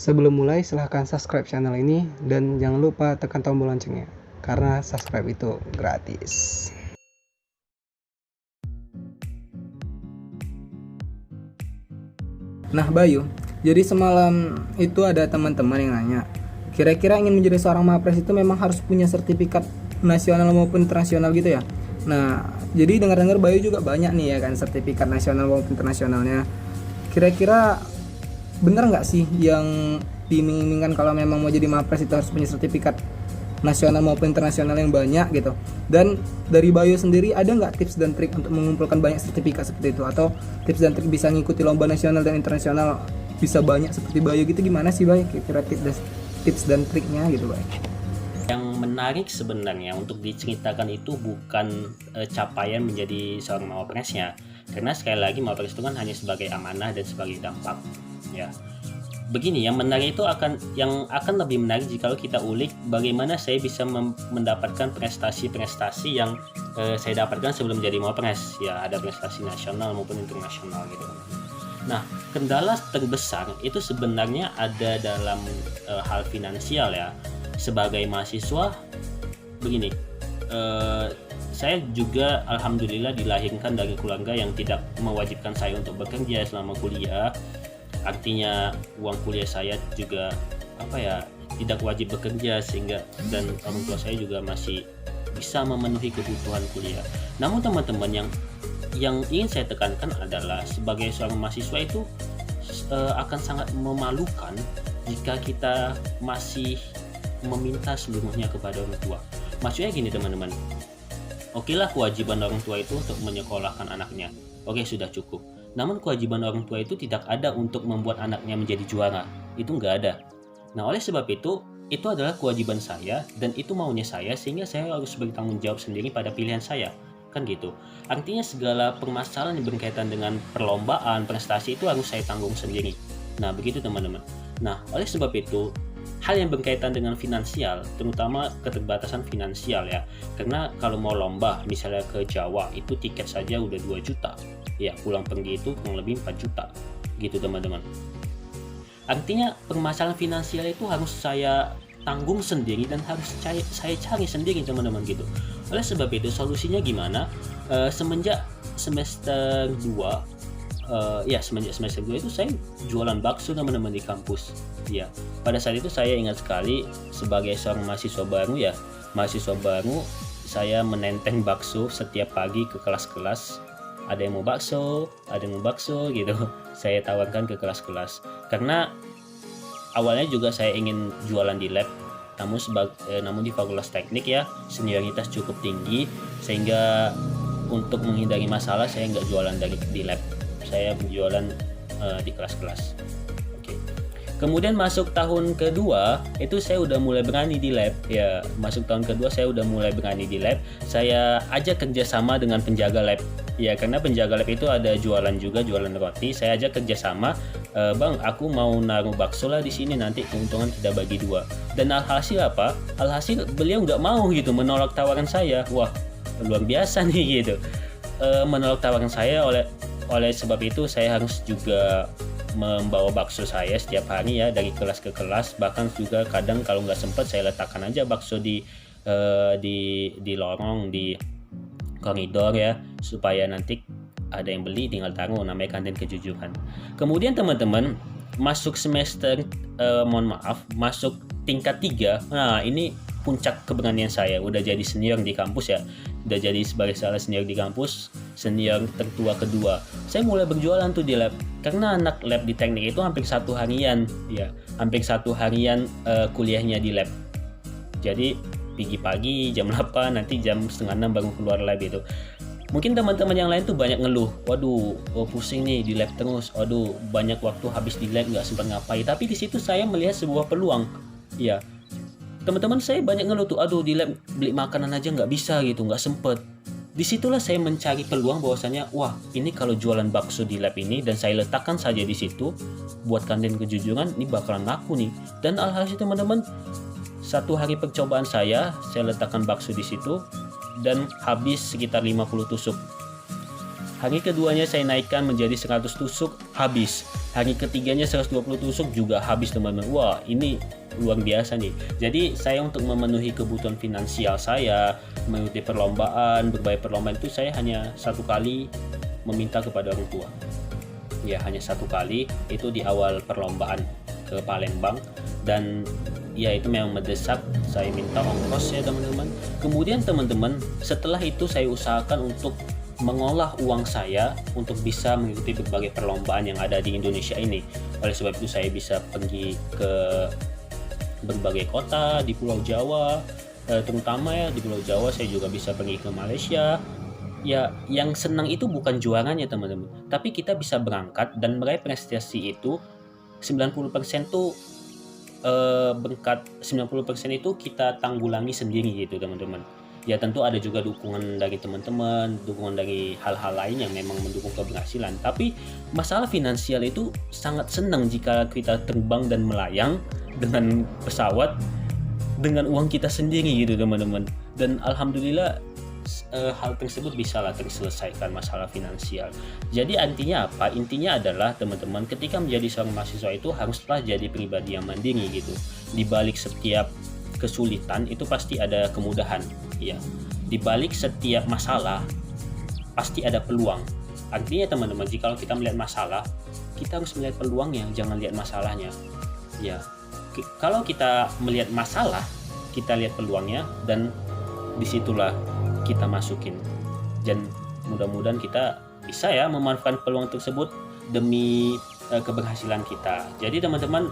Sebelum mulai, silahkan subscribe channel ini dan jangan lupa tekan tombol loncengnya, karena subscribe itu gratis. Nah Bayu, jadi semalam itu ada teman-teman yang nanya, kira-kira ingin menjadi seorang Mapres itu memang harus punya sertifikat nasional maupun internasional gitu ya? Nah, jadi dengar-dengar Bayu juga banyak nih ya kan sertifikat nasional maupun internasionalnya. Kira-kira bener nggak sih yang diiming-imingkan kalau memang mau jadi Mapres itu harus punya sertifikat nasional maupun internasional yang banyak gitu? Dan dari Bayu sendiri ada nggak tips dan trik untuk mengumpulkan banyak sertifikat seperti itu, atau tips dan trik bisa ngikuti lomba nasional dan internasional bisa banyak seperti Bayu gitu? Gimana sih Bayu kira-kira tips dan triknya gitu Bayu? Yang menarik sebenarnya untuk diceritakan itu bukan capaian menjadi seorang Mawapresnya, karena sekali lagi Mawapres itu kan hanya sebagai amanah dan sebagai dampak ya. Begini, yang menarik itu yang akan lebih menarik jika kita ulik bagaimana saya bisa mendapatkan prestasi-prestasi yang saya dapatkan sebelum jadi Mawapres ya. Ada prestasi nasional maupun internasional gitu. Nah, kendala terbesar itu sebenarnya ada dalam hal finansial ya. Sebagai mahasiswa, begini, saya juga alhamdulillah dilahirkan dari keluarga yang tidak mewajibkan saya untuk bekerja selama kuliah. Artinya uang kuliah saya juga tidak wajib bekerja, sehingga dan orang tua saya juga masih bisa memenuhi kebutuhan kuliah. Namun teman-teman, yang ingin saya tekankan adalah sebagai seorang mahasiswa itu akan sangat memalukan jika kita masih meminta seluruhnya kepada orang tua. Maksudnya gini teman-teman, okelah kewajiban orang tua itu untuk menyekolahkan anaknya, oke sudah cukup. Namun kewajiban orang tua itu tidak ada untuk membuat anaknya menjadi juara, itu nggak ada. Nah oleh sebab itu adalah kewajiban saya dan itu maunya saya, sehingga saya harus bertanggung jawab sendiri pada pilihan saya, kan gitu. Artinya segala permasalahan yang berkaitan dengan perlombaan, prestasi itu harus saya tanggung sendiri. Nah begitu teman-teman. Nah oleh sebab itu hal yang berkaitan dengan finansial, terutama keterbatasan finansial ya, karena kalau mau lomba misalnya ke Jawa itu tiket saja udah 2 juta ya, pulang pergi itu kurang lebih 4 juta gitu teman-teman. Artinya permasalahan finansial itu harus saya tanggung sendiri dan harus saya cari sendiri teman-teman gitu. Oleh sebab itu solusinya gimana? Semenjak semester 2 semenjak semester 2 itu saya jualan bakso teman-teman di kampus ya. Pada saat itu saya ingat sekali sebagai seorang mahasiswa baru saya menenteng bakso setiap pagi ke kelas-kelas. Ada yang mau bakso gitu, saya tawarkan ke kelas-kelas, karena awalnya juga saya ingin jualan di lab, namun di fakultas teknik ya senioritas cukup tinggi, sehingga untuk menghindari masalah saya nggak jualan di lab, saya berjualan di kelas-kelas. Oke. Kemudian masuk tahun kedua itu saya udah mulai berani di lab ya. Saya ajak kerjasama dengan penjaga lab ya, karena penjaga lab itu ada jualan roti. Saya ajak kerjasama, bang aku mau naruh bakso lah di sini, nanti keuntungan kita bagi 2. Dan alhasil beliau nggak mau gitu, menolak tawaran saya. Wah luar biasa nih gitu, menolak tawaran saya. Oleh sebab itu saya harus juga membawa bakso saya setiap hari ya, dari kelas ke kelas. Bahkan juga kadang kalau nggak sempat saya letakkan aja bakso di lorong, di koridor ya, supaya nanti ada yang beli tinggal taruh, namanya kantin kejujuran. Kemudian teman-teman masuk masuk tingkat 3. Nah ini puncak keberanian saya, udah jadi senior di kampus ya, udah jadi sebagai salah senior di kampus, senior tertua kedua. Saya mulai berjualan tuh di lab, karena anak lab di teknik itu hampir 1 harian kuliahnya di lab. Jadi pagi jam 8, nanti jam setengah 6 baru keluar lab itu. Mungkin teman-teman yang lain tuh banyak ngeluh, waduh pusing nih di lab terus, waduh banyak waktu habis di lab nggak sempat ngapain. Tapi di situ saya melihat sebuah peluang ya. Teman-teman saya banyak ngeluh tuh, aduh di lab beli makanan aja nggak bisa gitu, nggak sempet. Disitulah saya mencari peluang bahwasanya, wah ini kalau jualan bakso di lab ini dan saya letakkan saja di situ buat kantin kejujuran, ini bakalan laku nih. Dan alhasil teman-teman, 1 hari percobaan saya letakkan bakso di situ dan habis sekitar 50 tusuk. Hari keduanya saya naikkan menjadi 100 tusuk, habis. Hari ketiganya 120 tusuk juga habis teman-teman. Wah, ini luar biasa nih. Jadi saya untuk memenuhi kebutuhan finansial saya, mengikuti perlombaan, berbagai perlombaan itu saya hanya satu kali meminta kepada orang tua. Ya, hanya satu kali, itu di awal perlombaan ke Palembang, dan ya itu memang mendesak, saya minta ongkos ya teman-teman. Kemudian teman-teman, setelah itu saya usahakan untuk mengolah uang saya untuk bisa mengikuti berbagai perlombaan yang ada di Indonesia ini. Oleh sebab itu saya bisa pergi ke berbagai kota di Pulau Jawa, terutama ya di Pulau Jawa. Saya juga bisa pergi ke Malaysia. Ya, yang senang itu bukan juarannya teman-teman, tapi kita bisa berangkat dan meraih prestasi itu 90% tuh berkat 90% itu kita tanggulangi sendiri gitu teman-teman. Ya tentu ada juga dukungan dari teman-teman, dukungan dari hal-hal lain yang memang mendukung keberhasilan. Tapi masalah finansial itu sangat senang jika kita terbang dan melayang dengan pesawat dengan uang kita sendiri gitu teman-teman. Dan alhamdulillah hal tersebut bisalah terselesaikan masalah finansial. Jadi intinya apa? Intinya adalah teman-teman, ketika menjadi seorang mahasiswa itu haruslah jadi pribadi yang mandiri gitu. Di balik setiap kesulitan itu pasti ada kemudahan, ya. Di balik setiap masalah pasti ada peluang. Artinya teman-teman, jika kita melihat masalah, kita harus melihat peluangnya, jangan lihat masalahnya. Ya. Kalau kita melihat masalah, kita lihat peluangnya, dan disitulah kita masukin. Dan mudah-mudahan kita bisa ya memanfaatkan peluang tersebut demi keberhasilan kita. Jadi teman-teman,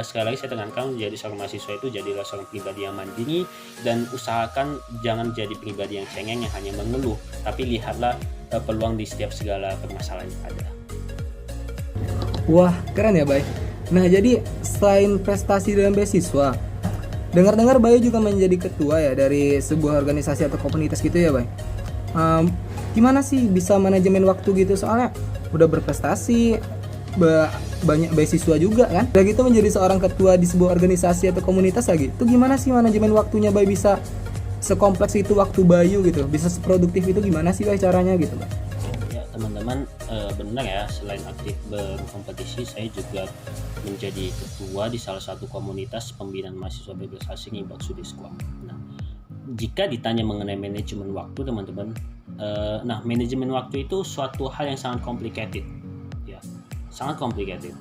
sekali lagi saya tekankan, menjadi seorang mahasiswa itu jadilah seorang pribadi yang mandiri dan usahakan jangan jadi pribadi yang cengeng yang hanya mengeluh, tapi lihatlah peluang di setiap segala permasalahan yang ada. Wah, keren ya Bay. Nah, jadi selain prestasi dalam beasiswa, dengar-dengar Bay juga menjadi ketua ya dari sebuah organisasi atau komunitas gitu ya Bay. Gimana sih bisa manajemen waktu gitu, soalnya udah berprestasi, banyak beasiswa juga kan, udah gitu menjadi seorang ketua di sebuah organisasi atau komunitas lagi. Itu gimana sih manajemen waktunya Bay bisa sekompleks itu waktu Bayu gitu, bisa seproduktif itu, gimana sih Bay caranya gitu Bay? Ya teman-teman, benar ya, selain aktif berkompetisi, saya juga menjadi ketua di salah satu komunitas pembinaan mahasiswa bebas asing Ibak Sudiskwam. Nah, jika ditanya mengenai manajemen waktu teman-teman, nah manajemen waktu itu suatu hal yang sangat complicated, ya, sangat complicated.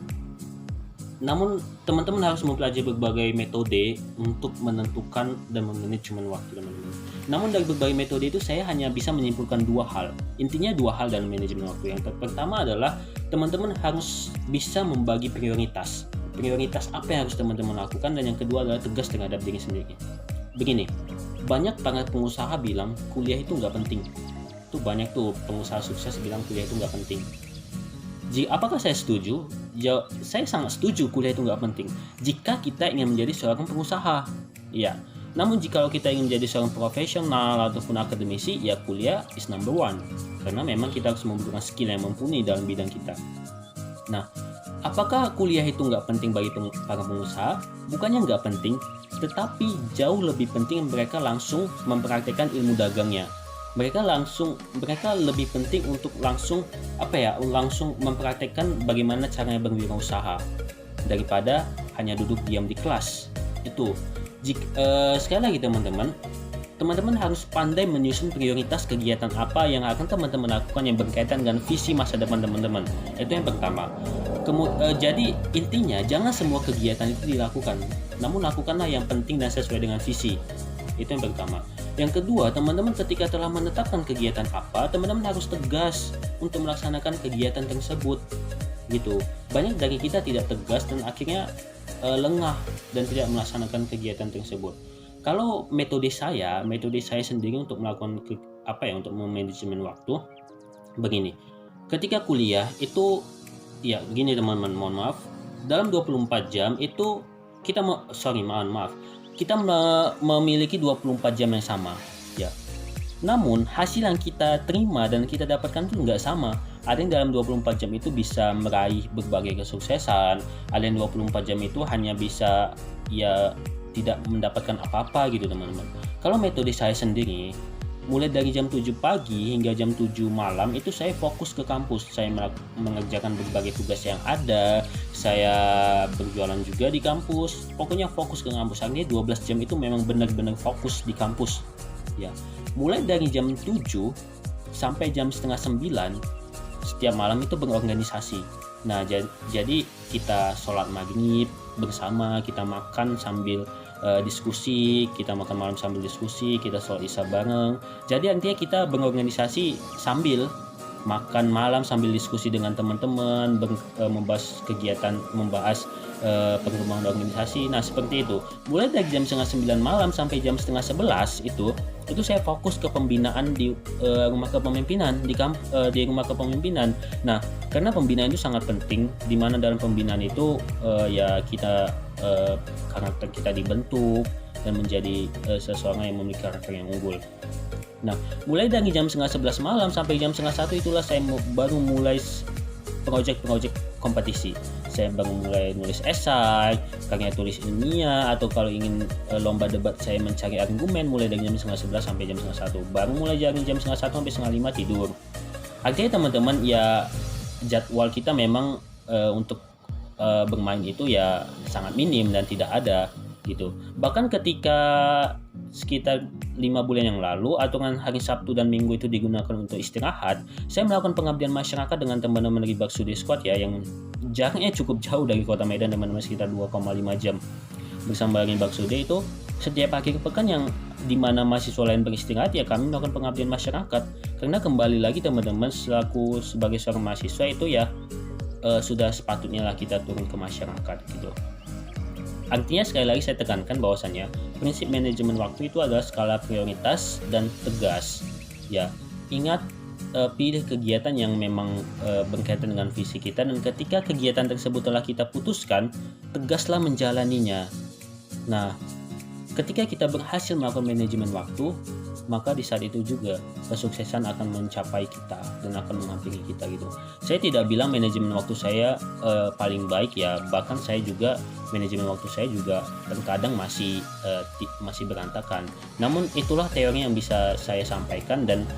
Namun teman-teman harus mempelajari berbagai metode untuk menentukan dan memanajemen waktu teman-teman. Namun dari berbagai metode itu saya hanya bisa menyimpulkan dua hal. Intinya dua hal dalam manajemen waktu. Yang pertama adalah teman-teman harus bisa membagi prioritas. Prioritas apa yang harus teman-teman lakukan, dan yang kedua adalah tegas terhadap diri sendiri. Begini, banyak para pengusaha bilang kuliah itu nggak penting. Tuh banyak tuh pengusaha sukses bilang kuliah itu nggak penting. Apakah saya setuju? Saya sangat setuju kuliah itu nggak penting jika kita ingin menjadi seorang pengusaha, ya. Namun jika kita ingin menjadi seorang profesional ataupun akademisi, ya kuliah is number one, karena memang kita harus membutuhkan skill yang mumpuni dalam bidang kita. Nah, apakah kuliah itu nggak penting bagi para pengusaha? Bukannya nggak penting, tetapi jauh lebih penting mereka langsung mempraktekkan ilmu dagangnya. Mereka lebih penting untuk langsung mempraktekkan bagaimana caranya berwirausaha daripada hanya duduk diam di kelas. Itu sekali lagi teman-teman harus pandai menyusun prioritas kegiatan apa yang akan teman-teman lakukan yang berkaitan dengan visi masa depan teman-teman. Itu yang pertama. Jadi intinya jangan semua kegiatan itu dilakukan, namun lakukanlah yang penting dan sesuai dengan visi. Itu yang pertama. Yang kedua, teman-teman ketika telah menetapkan kegiatan apa, teman-teman harus tegas untuk melaksanakan kegiatan tersebut. Gitu. Banyak dari kita tidak tegas dan akhirnya lengah dan tidak melaksanakan kegiatan tersebut. Kalau metode saya sendiri untuk melakukan untuk memanajemen waktu begini. Ketika kuliah itu ya begini teman-teman, mohon maaf, dalam 24 jam itu kita kita memiliki 24 jam yang sama, ya. Namun hasil yang kita terima dan kita dapatkan itu nggak sama. Ada yang dalam 24 jam itu bisa meraih berbagai kesuksesan, ada yang 24 jam itu hanya bisa ya tidak mendapatkan apa-apa gitu teman-teman. Kalau metode saya sendiri, mulai dari jam 7 pagi hingga jam 7 malam itu saya fokus ke kampus. Saya mengerjakan berbagai tugas yang ada, saya berjualan juga di kampus. Pokoknya fokus ke kampus. Artinya 12 jam itu memang benar-benar fokus di kampus. Ya, mulai dari jam 7 sampai jam setengah 9 setiap malam itu berorganisasi. Nah, jadi kita sholat maghrib bersama, kita makan sambil diskusi, kita makan malam sambil diskusi, kita sholat isya bareng. Jadi artinya kita berorganisasi sambil makan malam, sambil diskusi dengan teman-teman, membahas kegiatan, membahas perkembangan organisasi. Nah, seperti itu. Mulai dari jam setengah 9 malam sampai jam setengah 11 itu saya fokus ke pembinaan di rumah kepemimpinan, di rumah kepemimpinan. Nah, karena pembinaan itu sangat penting, di mana dalam pembinaan itu ya kita karakter kita dibentuk dan menjadi seseorang yang memiliki karakter yang unggul. Nah, mulai dari jam setengah 11 malam sampai jam setengah 1 itulah saya baru mulai project kompetisi. Saya baru mulai nulis esai, karya tulis ilmiah, atau kalau ingin lomba debat saya mencari argumen mulai dari jam setengah 11 sampai jam setengah 1. Baru mulai dari jam setengah 1 sampai setengah 5 tidur. Artinya teman-teman ya, jadwal kita memang untuk bermain itu ya sangat minim dan tidak ada gitu. Bahkan ketika sekitar 5 bulan yang lalu aturan hari Sabtu dan Minggu itu digunakan untuk istirahat, saya melakukan pengabdian masyarakat dengan teman-teman dari Baksudi Squad ya, yang jaraknya cukup jauh dari kota Medan, teman-teman, sekitar 2,5 jam. Bersama dengan Baksudi itu setiap akhir pekan yang dimana mahasiswa lain beristirahat ya kami melakukan pengabdian masyarakat. Karena kembali lagi teman-teman, selaku sebagai seorang mahasiswa itu ya sudah sepatutnya lah kita turun ke masyarakat gitu. Artinya sekali lagi saya tekankan bahwasannya prinsip manajemen waktu itu adalah skala prioritas dan tegas. Ya, ingat pilih kegiatan yang memang berkaitan dengan visi kita, dan ketika kegiatan tersebut telah kita putuskan, tegaslah menjalaninya. Nah, ketika kita berhasil melakukan manajemen waktu, maka di saat itu juga kesuksesan akan mencapai kita dan akan menghampiri kita gitu. Saya tidak bilang manajemen waktu saya paling baik ya, bahkan saya juga manajemen waktu saya juga terkadang masih berantakan. Namun itulah teori yang bisa saya sampaikan dan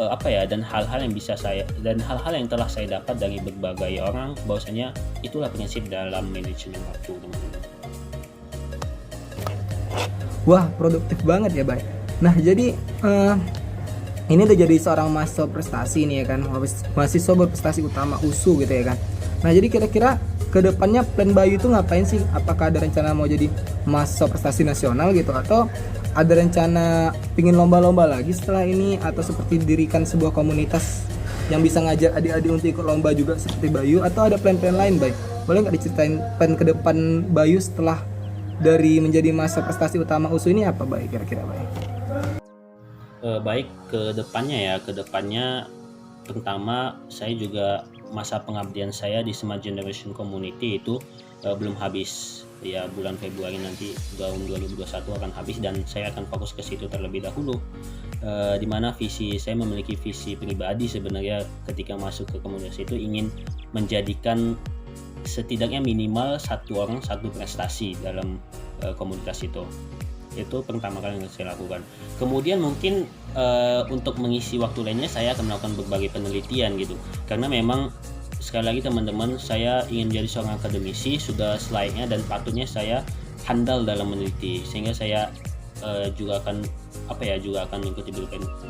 dan hal-hal yang telah saya dapat dari berbagai orang, bahwasanya itulah prinsip dalam manajemen waktu, teman-teman. Wah, produktif banget ya, Bay. Nah, jadi ini udah jadi seorang mahasiswa prestasi nih ya kan, mahasiswa berprestasi utama USU gitu ya kan. Nah, jadi kira-kira kedepannya plan Bayu itu ngapain sih? Apakah ada rencana mau jadi mahasiswa prestasi nasional gitu, atau ada rencana pingin lomba-lomba lagi setelah ini, atau seperti dirikan sebuah komunitas yang bisa ngajak adik-adik untuk ikut lomba juga seperti Bayu, atau ada plan-plan lain, Bay? Boleh nggak diceritain plan ke depan Bayu setelah dari menjadi mahasiswa prestasi utama USU ini apa, Bay, kira-kira, Bay? Baik, ke depannya pertama saya juga masa pengabdian saya di Smart Generation Community itu belum habis ya, bulan Februari nanti tahun 2021 akan habis dan saya akan fokus ke situ terlebih dahulu, di mana saya memiliki visi pribadi sebenarnya ketika masuk ke komunitas itu ingin menjadikan setidaknya minimal satu orang satu prestasi dalam komunitas itu pertama kali yang saya lakukan. Kemudian mungkin untuk mengisi waktu lainnya saya akan melakukan berbagai penelitian gitu, karena memang sekali lagi teman-teman, saya ingin menjadi seorang akademisi, sudah selayaknya dan patutnya saya handal dalam meneliti, sehingga saya juga akan mengikuti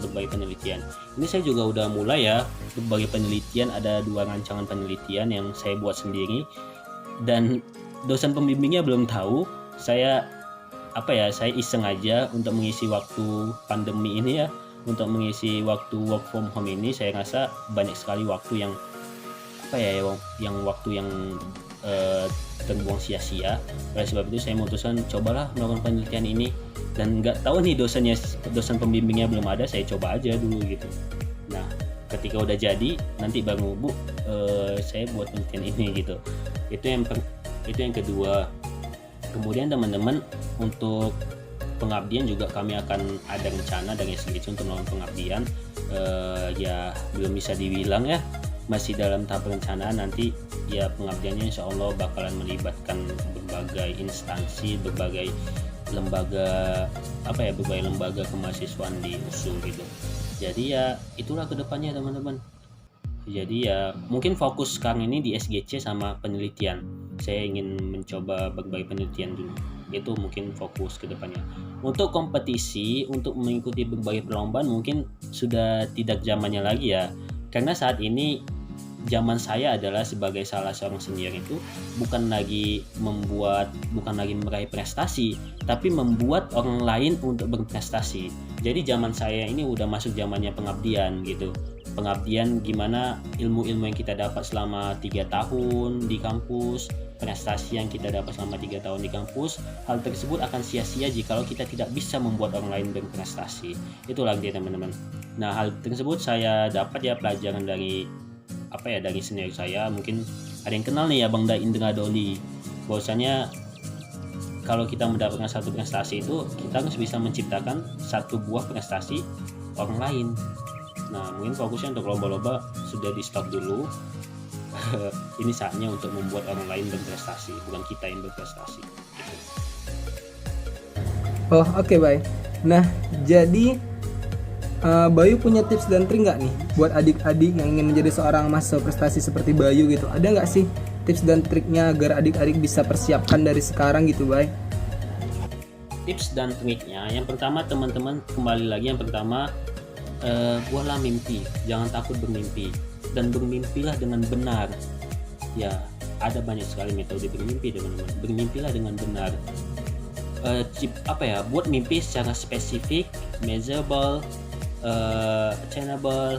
berbagai penelitian. Ini saya juga udah mulai ya berbagai penelitian, ada 2 rancangan penelitian yang saya buat sendiri dan dosen pembimbingnya belum tahu. Saya iseng aja untuk mengisi waktu pandemi ini ya, untuk mengisi waktu work from home ini. Saya rasa banyak sekali waktu yang terbuang sia-sia. Oleh sebab itu saya memutuskan cobalah melakukan penelitian ini, dan nggak tahu nih dosen pembimbingnya belum ada, saya coba aja dulu gitu. Nah, ketika udah jadi nanti baru saya buat penelitian ini gitu. Itu yang kedua. Kemudian teman-teman, untuk pengabdian juga kami akan ada rencana dari SGC untuk melakukan pengabdian, ya belum bisa dibilang ya, masih dalam tahap perencanaan. Nanti ya pengabdiannya insya Allah bakalan melibatkan berbagai instansi, berbagai lembaga berbagai lembaga kemahasiswaan di USU gitu. Jadi ya itulah kedepannya teman-teman. Jadi ya mungkin fokus sekarang ini di SGC sama penelitian. Saya ingin mencoba berbagai penelitian dulu. Itu mungkin fokus kedepannya. Untuk kompetisi, untuk mengikuti berbagai perlombaan mungkin sudah tidak zamannya lagi ya. Karena saat ini zaman saya adalah sebagai salah seorang senior itu bukan lagi meraih prestasi, tapi membuat orang lain untuk berprestasi. Jadi zaman saya ini udah masuk zamannya pengabdian gitu. Pengabdian gimana ilmu-ilmu yang kita dapat selama 3 tahun di kampus, prestasi yang kita dapat selama 3 tahun di kampus, hal tersebut akan sia-sia jikalau kita tidak bisa membuat orang lain berprestasi. Itulah dia teman-teman. Nah, hal tersebut saya dapat ya pelajaran dari senior saya. Mungkin ada yang kenal nih ya Bang Indra Doli, bahwasanya kalau kita mendapatkan satu prestasi itu kita harus bisa menciptakan satu buah prestasi orang lain. Nah, mungkin fokusnya untuk lomba-lomba sudah di stop dulu. Ini saatnya untuk membuat orang lain berprestasi, bukan kita yang berprestasi gitu. Oh oke, baik. Nah jadi Bayu punya tips dan trik nggak nih buat adik-adik yang ingin menjadi seorang mahasiswa prestasi seperti Bayu gitu? Ada nggak sih tips dan triknya agar adik-adik bisa persiapkan dari sekarang gitu, Bay? Tips dan triknya, yang pertama teman-teman, kembali lagi yang pertama, buatlah mimpi, jangan takut bermimpi, dan bermimpilah dengan benar. Ya, ada banyak sekali metode bermimpi teman-teman. Bermimpilah dengan benar. Buat mimpi secara spesifik, measurable, attainable,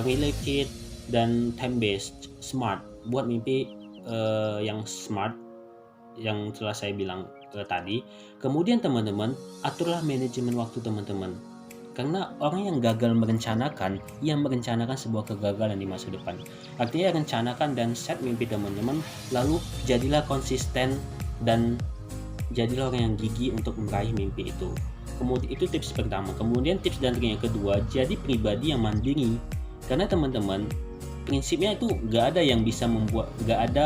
related, dan time based, smart. Buat mimpi yang smart, yang telah saya bilang tadi. Kemudian teman-teman, aturlah manajemen waktu teman-teman. Karena orang yang gagal merencanakan, ia merencanakan sebuah kegagalan di masa depan. Artinya rencanakan dan set mimpi teman-teman, lalu jadilah konsisten dan jadilah orang yang gigih untuk meraih mimpi itu. Kemudian itu tips pertama. Kemudian tips dan trik yang kedua, jadi pribadi yang mandiri. Karena teman-teman, prinsipnya itu gak ada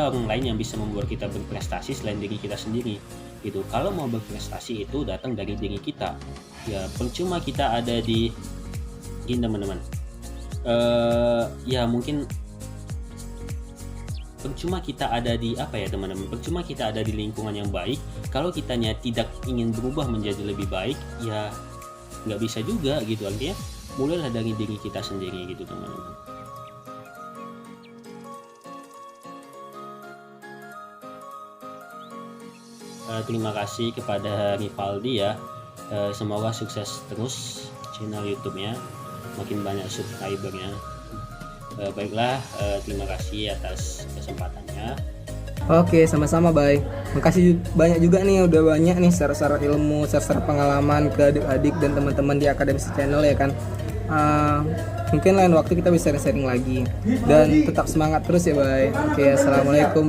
orang lain yang bisa membuat kita berprestasi selain diri kita sendiri gitu. Kalau mau berprestasi itu datang dari diri kita. Ya percuma kita ada di ini teman-teman. Mungkin percuma kita ada di teman-teman. Percuma kita ada di lingkungan yang baik. Kalau kitanya tidak ingin berubah menjadi lebih baik, ya nggak bisa juga gitu. Artinya mulailah dari diri kita sendiri gitu teman-teman. Terima kasih kepada Rivaldi ya. Semoga sukses terus channel YouTube-nya, makin banyak subscribernya. Baiklah, terima kasih atas kesempatannya. Oke, sama-sama, Bay. Makasih banyak juga nih, udah banyak nih share-share ilmu, share-share pengalaman ke adik-adik dan teman-teman di Akademisi Channel ya kan. Mungkin lain waktu kita bisa sharing lagi dan tetap semangat terus ya, Bay. Oke, assalamualaikum.